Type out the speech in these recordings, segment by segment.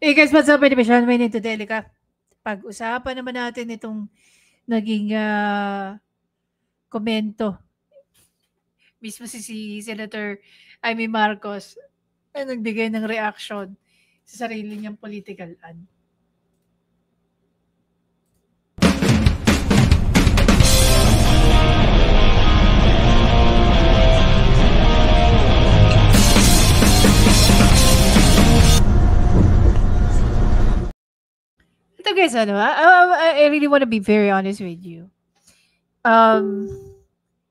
Hey guys, what's up? My name is Sean Wayne Delica. Pag-usapan naman natin itong naging komento. Mismo si Senator Amy Marcos ay nagbigay ng reaction sa sarili niyang political ad. Ito guys, I really want to be very honest with you.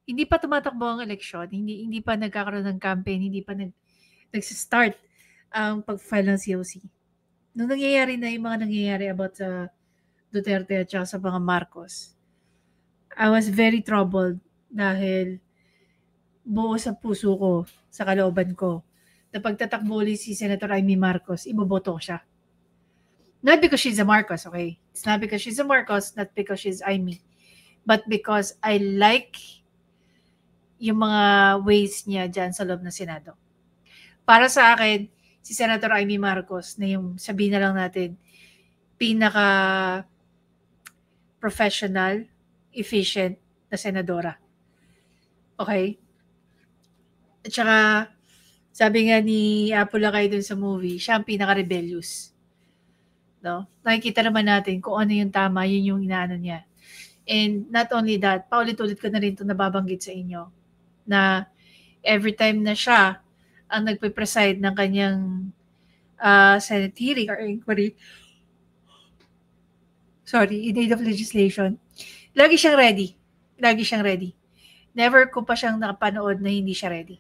Hindi pa tumatakbo ang eleksyon, hindi pa nagkakaroon ng campaign, hindi pa nag-start ang pag-file ng COC. Nung nangyayari na yung mga nangyayari about sa Duterte at sa mga Marcos, I was very troubled dahil buo sa puso ko, sa kalooban ko, na pagtatakbo ulit si Senator Amy Marcos, iboboto siya. Not because she's a Marcos, okay? It's not because she's a Marcos, not because she's Amy. But because I like yung mga ways niya dyan sa loob ng Senado. Para sa akin, si Senator Amy Marcos, na yung sabihin na lang natin, pinaka professional, efficient na senadora. Okay? At saka, sabi nga ni Apolacay dun sa movie, siya ang pinaka-rebellious. No? Nakikita naman natin kung ano yung tama, yun yung inaano niya. And not only that, paulit-ulit ko na rin ito nababanggit sa inyo, na every time na siya ang nagpe-preside ng kanyang Senate hearing or inquiry, in aid of legislation, lagi siyang ready. Lagi siyang ready. Never ko pa siyang nakapanood na hindi siya ready.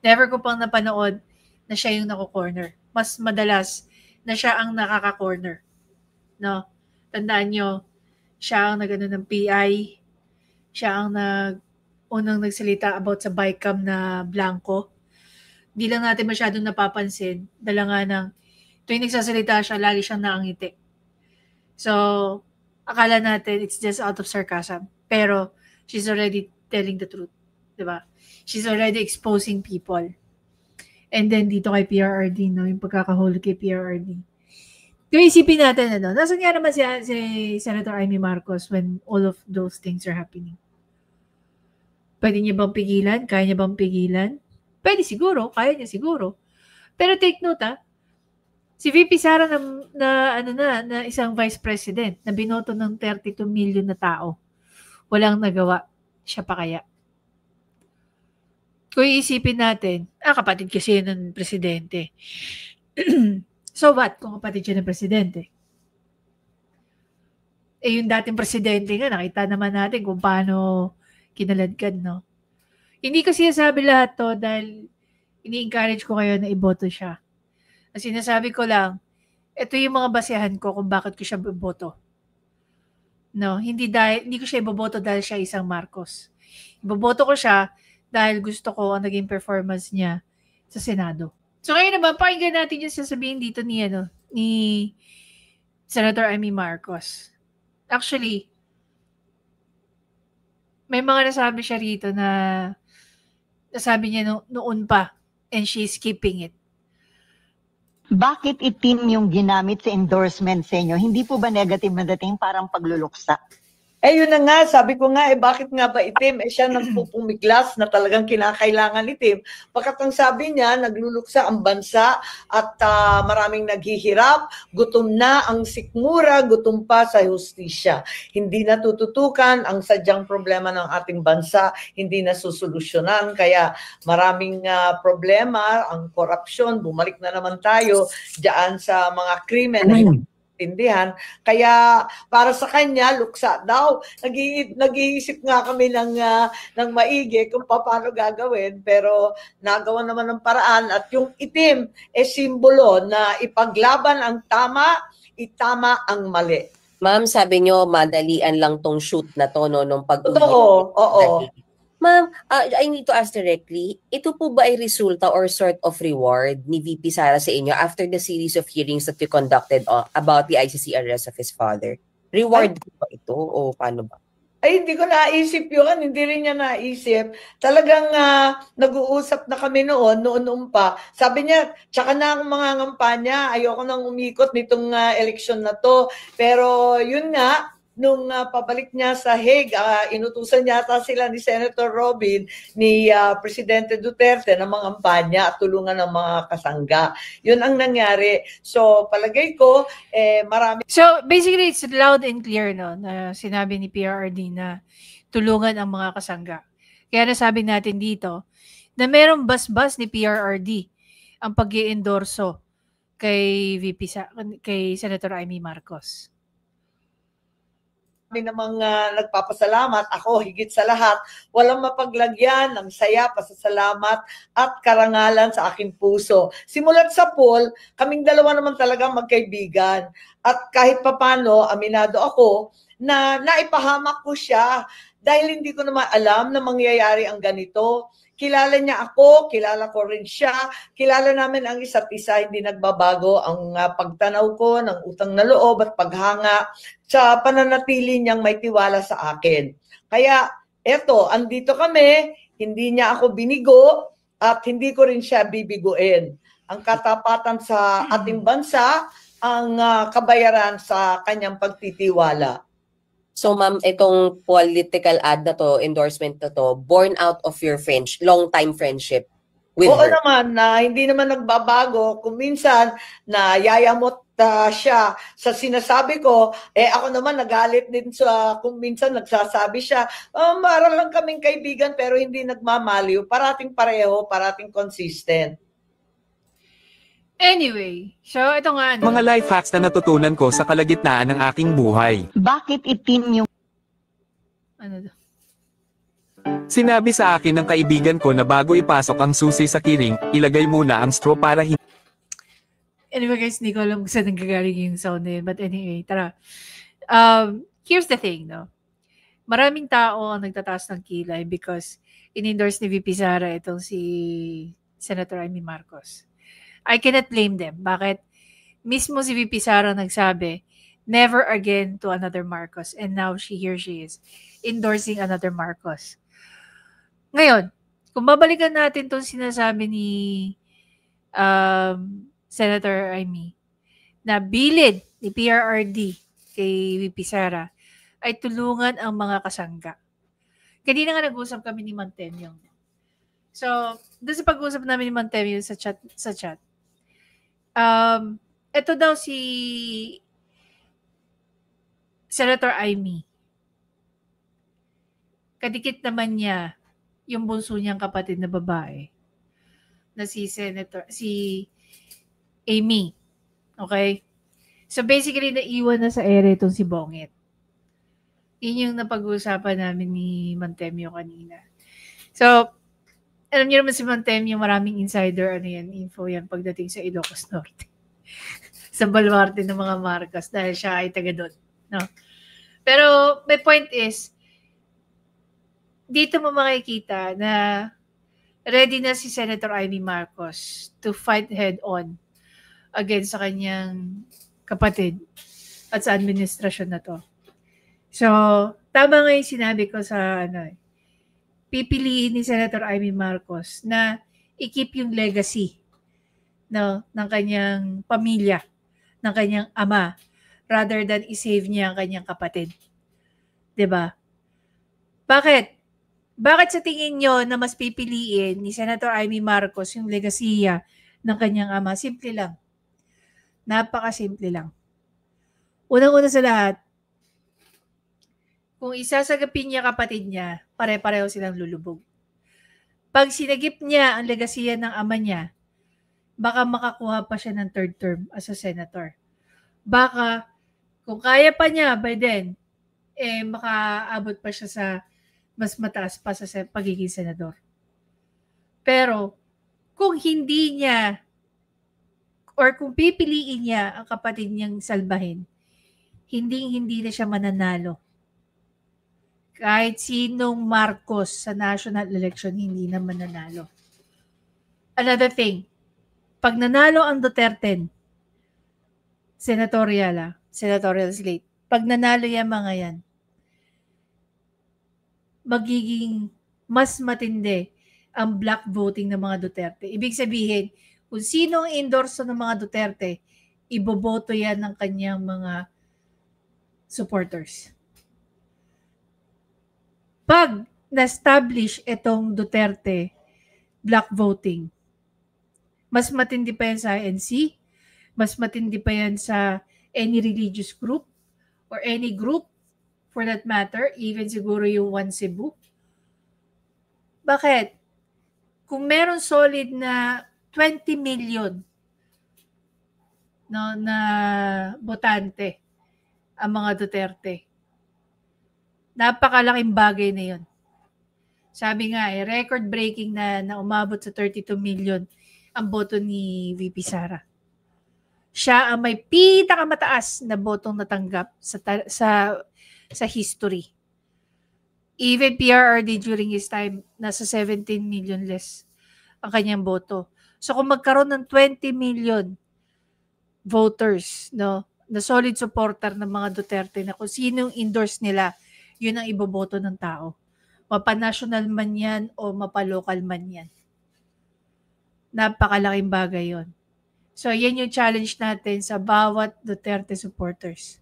Never ko pang napanood na siya yung nako-corner. Mas madalas na siya ang nakaka-corner. No? Tandaan nyo, siya ang nag-ano ng PI, siya ang unang nagsalita about sa BICAM na blanco. Di lang natin masyadong napapansin, dala nga ng tuwing nagsasalita siya, lagi siyang nakangiti. So, akala natin it's just out of sarcasm. Pero, she's already telling the truth. Diba? She's already exposing people. And then, dito kay PRRD, no? Yung pagkakahuli kay PRRD. Kung isipin natin, nasan nga naman si Senator Amy Marcos when all of those things are happening? Pwede niya bang pigilan? Kaya niya bang pigilan? Pwede siguro, kaya niya siguro. Pero take note, si VP Sara na isang vice president na binoto ng 32 million na tao. Walang nagawa. Siya pa kaya? Kung iisipin natin, kapatid kasi yun ng presidente. So what kung kapatid siya ng presidente? Yung dating presidente nga, nakita naman natin kung paano kinaladkad, no? Hindi ko sinasabi lahat to dahil ini-encourage ko kayo na iboto siya. Ang sinasabi ko lang, ito yung mga basehan ko kung bakit ko siya iboboto. No, hindi ko siya iboboto dahil siya isang Marcos. Iboboto ko siya dahil gusto ko ang naging performance niya sa Senado. So ngayon naman, pakinggan natin yung sasabihin dito ni Senator Amy Marcos. Actually, may mga nasabi siya rito na nasabi niya noon pa and she's keeping it. Bakit itim yung ginamit sa endorsement sa inyo? Hindi po ba negative na dating parang pagluluksa? Yun na nga, sabi ko nga, bakit nga ba itim? Siya nagpupumiglas na talagang kinakailangan itim. Pagkat ang sabi niya, nagluluksa ang bansa at maraming naghihirap, gutom na ang sikmura, gutom pa sa hustisya. Hindi natututukan ang sadyang problema ng ating bansa, hindi nasusolusyonan. Kaya maraming problema, ang korupsyon, bumalik na naman tayo diyan sa mga krimen na intindihan. Kaya para sa kanya, luksa daw. Nag-iisip nga kami ng maigi kung paano gagawin, pero nagawa naman ng paraan. At yung itim, simbolo na ipaglaban ang tama, itama ang mali. Ma'am, sabi nyo, madalian lang tong shoot na to, no, nung pag-uwi. Oo. Ma'am, I need to ask directly, ito po ba ay resulta or sort of reward ni VP Sara sa inyo after the series of hearings that you conducted about the ICC arrest of his father? Reward po ba ito o paano ba? Ay, hindi ko naisip yun. Hindi rin niya naisip. Talagang nag-uusap na kami noon pa. Sabi niya, tsaka na akong mga ngampanya. Ayoko nang umikot nitong eleksyon na to. Pero yun nga, nung pabalik niya sa Hague, inutusan yata sila ni Senator Robin, ni Presidente Duterte na mangampanya at tulungan ng mga kasangga. Yun ang nangyari. So, palagay ko, marami. So, basically, it's loud and clear, no, na sinabi ni PRRD na tulungan ang mga kasangga. Kaya nasabi natin dito na merong basbas ni PRRD ang pag-i-endorso kay kay Senator Amy Marcos. Kami namang nagpapasalamat, ako higit sa lahat, walang mapaglagyan ng saya, pasasalamat at karangalan sa aking puso. Simulat sa poll, kaming dalawa naman talaga magkaibigan. At kahit papano, aminado ako na naipahamak ko siya dahil hindi ko naman alam na mangyayari ang ganito. Kilala niya ako, kilala ko rin siya, kilala namin ang isa't isa, hindi nagbabago ang pagtanaw ko ng utang na loob at paghanga sa pananatili niyang may tiwala sa akin. Kaya eto, andito kami, hindi niya ako binigo at hindi ko rin siya bibiguin. Ang katapatan sa ating bansa, ang kabayaran sa kanyang pagtitiwala. So ma'am, itong political ad na to, endorsement na to, born out of your long-time friendship with Oo her. naman, hindi naman nagbabago. Kung minsan, yayamot siya sa sinasabi ko, ako naman nagalit din sa kung minsan nagsasabi siya, para lang kaming kaibigan pero hindi nagmamaliw. Parating pareho, parating consistent. Anyway, so ito nga. Mga life hacks na natutunan ko sa kalagitnaan ng aking buhay. Bakit itim yung Ano daw? Sinabi sa akin ng kaibigan ko na bago ipasok ang susi sa kiring, ilagay muna ang straw para hindi. Anyway guys, hindi ko alam kung saan nanggagaling yung sound na yun. But anyway, tara. Here's the thing, no? Maraming tao ang nagtataas ng kilay because in-endorse ni VP Sara itong si Senator Amy Marcos. I cannot blame them. Bakit? Mismo si VP Sara nagsabi, never again to another Marcos. And now here she is, endorsing another Marcos. Ngayon, kung babalikan natin itong sinasabi ni Senator Amy, na bilid ni PRRD kay VP Sara ay tulungan ang mga kasangga. Kanina nga nag-usap kami ni Mantemyo. So, doon sa pag-usap namin ni Mantemyo sa chat, ito daw si Senator Amy. Kadikit naman niya yung bunso niyang kapatid na babae na si Amy. Okay? So basically, naiwan na sa ere itong si Bongit. Yun yung napag-uusapan namin ni Mantemyo kanina. So, alam niyo naman si Mantemyo, maraming insider info yan pagdating sa Ilocos Norte. Sa baluarte ng mga Marcos dahil siya ay taga doon. No? Pero my point is, dito mo makikita na ready na si Senator Amy Marcos to fight head-on against sa kanyang kapatid at sa administrasyon na to. So, tama nga yung sinabi ko sa pipiliin ni Senator Amy Marcos na i-keep yung legacy ng kanyang pamilya, ng kanyang ama, rather than i-save niya ang kanyang kapatid. 'Di ba? Bakit? Bakit sa tingin nyo na mas pipiliin ni Senator Amy Marcos yung legasiya ng kanyang ama? Simple lang. Napakasimple lang. Unang-una sa lahat, kung isasagapin niya kapatid niya, pare-pareho silang lulubog. Pag sinagip niya ang legasiya ng ama niya, baka makakuha pa siya ng third term as a senator. Baka, kung kaya pa niya by then, makaabot pa siya sa mas mataas pa sa pagiging senador. Pero, kung hindi niya, or kung pipiliin niya ang kapatid niyang salbahin, hindi na siya mananalo. Kahit sinong Marcos sa national election, hindi na mananalo. Another thing, pag nanalo ang Duterte, senatorial slate, pag nanalo yan mga yan, magiging mas matindi ang black voting ng mga Duterte. Ibig sabihin, kung sino ang endorso ng mga Duterte, iboboto yan ng kanyang mga supporters. Pag na-establish itong Duterte black voting, mas matindi pa yan sa ANC, mas matindi pa yan sa any religious group or any group for that matter, even siguro yung One Cebu. Bakit? Kung meron solid na 20 million no, na botante ang mga Duterte, napakalaking bagay na yun. Sabi nga, record-breaking na umabot sa 32 million ang boto ni VP Sara. Siya ang may pinakamataas na botong natanggap sa history. Even PRRD during his time, nasa 17 million less ang kanyang boto. So kung magkaroon ng 20 million voters, no, na solid supporter ng mga Duterte na kung sinong endorse nila, yun ang iboboto ng tao. Mapa-national man yan o mapa-local man yan. Napakalaking bagay yon. So, yan yung challenge natin sa bawat Duterte supporters.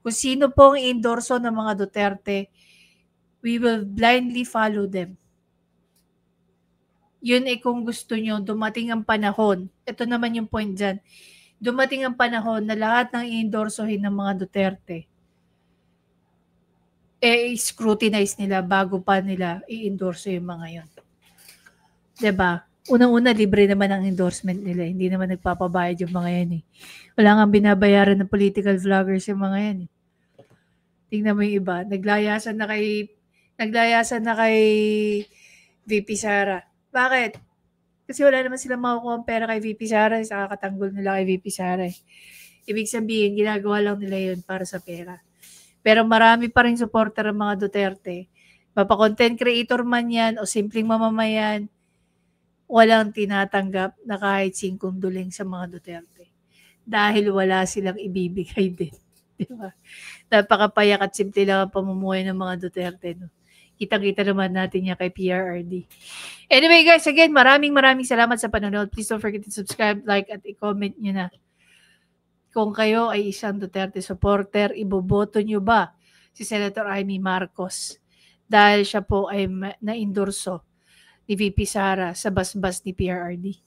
Kung sino po ang endorso ng mga Duterte, we will blindly follow them. Yun ay kung gusto nyo, dumating ang panahon. Ito naman yung point dyan. Dumating ang panahon na lahat ng i-endorsohin ng mga Duterte, scrutinize nila bago pa nila i-endorso yung mga yun. Diba? Unang-una, libre naman ang endorsement nila. Hindi naman nagpapabayad yung mga yan eh. Wala nga binabayaran ng political vloggers yung mga yan eh. Tingnan mo yung iba. Naglayasan na kay VP Sara. Bakit? Kasi wala naman silang makukuha ang pera kay VP Sara. Sa kakatanggol nila kay VP Sara eh. Ibig sabihin, ginagawa lang nila yun para sa pera. Pero marami pa rin supporter ng mga Duterte. Mapa-content creator man yan o simpleng mamamayan, walang tinatanggap na kahit 5 duling sa mga Duterte. Dahil wala silang ibibigay din. Diba? Napakapayak at simple lang ang pamumuhay ng mga Duterte. No? Kitang-kita naman natin yan kay PRRD. Anyway guys, again, maraming salamat sa panonood. Please don't forget to subscribe, like, at i-comment nyo na. Kung kayo ay isang Duterte supporter, iboboto nyo ba si Senator Amy Marcos dahil siya po ay na-endorso ni VP Sara sa basbas ni PRRD?